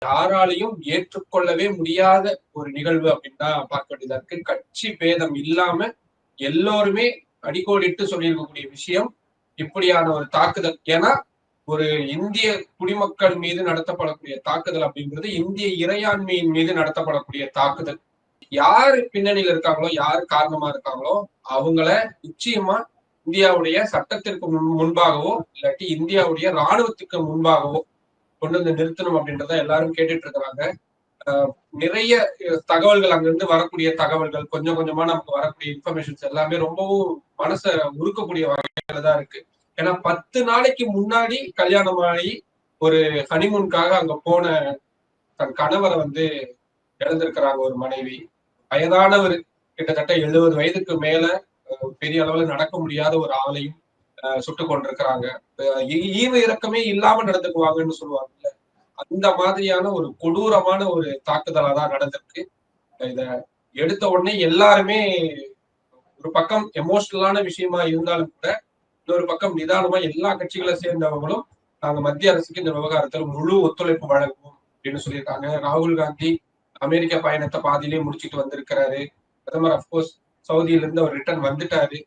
யாராலையும் ஏற்றுக்கொள்ளவே முடியாத ஒரு நிகழ்வு அப்படின்னு தான் பார்க்க வேண்டியதா இருக்கு. கட்சி பேதம் இல்லாம எல்லோருமே அடிக்கோடிட்டு சொல்லியிருக்கக்கூடிய விஷயம் இப்படியான ஒரு தாக்குதல். ஏன்னா ஒரு இந்திய குடிமக்கள் மீது நடத்தப்படக்கூடிய தாக்குதல் அப்படிங்கிறது இந்திய இறையாண்மையின் மீது நடத்தப்படக்கூடிய தாக்குதல். யாரு பின்னணியில இருக்காங்களோ, யாரு காரணமா இருக்காங்களோ அவங்கள நிச்சயமா இந்தியாவுடைய சட்டத்திற்கு முன்பாகவோ இல்லாட்டி இந்தியாவுடைய ராணுவத்துக்கு முன்பாகவோ கொண்டு வந்து நிறுத்தணும் அப்படின்றத எல்லாரும் கேட்டுட்டு இருக்கிறாங்க. நிறைய தகவல்கள் அங்கிருந்து வரக்கூடிய தகவல்கள், கொஞ்சம் கொஞ்சமா நமக்கு வரக்கூடிய இன்ஃபர்மேஷன்ஸ் எல்லாமே ரொம்பவும் மனசை உருக்கக்கூடிய வகையில தான் இருக்கு. ஏன்னா 10 நாளைக்கு முன்னாடி கல்யாணம் ஆகி ஒரு ஹனிமூனுக்காக அங்க போன தன் கணவரை வந்து இழந்திருக்கிறாங்க ஒரு மனைவி. வயதானவர், கிட்டத்தட்ட 70 வயதுக்கு மேல பெரிய அளவுல நடக்க முடியாத ஒரு ஆளையும் சுட்டு கொண்டிருக்கிறாங்க. ஈவு இறக்கமே இல்லாம நடந்துக்குவாங்கன்னு சொல்லுவாங்கல்ல, அந்த மாதிரியான ஒரு கொடூரமான ஒரு தாக்குதலா தான் நடந்திருக்கு. இத எடுத்த உடனே எல்லாருமே ஒரு பக்கம் எமோஷனலான விஷயமா இருந்தாலும் கூட, இன்னொரு பக்கம் நிதானமா எல்லா கட்சிகளை சேர்ந்தவங்களும் நாங்க மத்திய அரசுக்கு இந்த விவகாரத்தில் முழு ஒத்துழைப்பு வழங்குவோம் அப்படின்னு சொல்லியிருக்காங்க. ராகுல் காந்தி அமெரிக்க பயணத்தை பாதியிலே முடிச்சுட்டு வந்திருக்கிறாரு. பிரதமர் அப்கோர்ஸ் சவுதியில இருந்து அவர் ரிட்டர்ன் வந்துட்டாரு.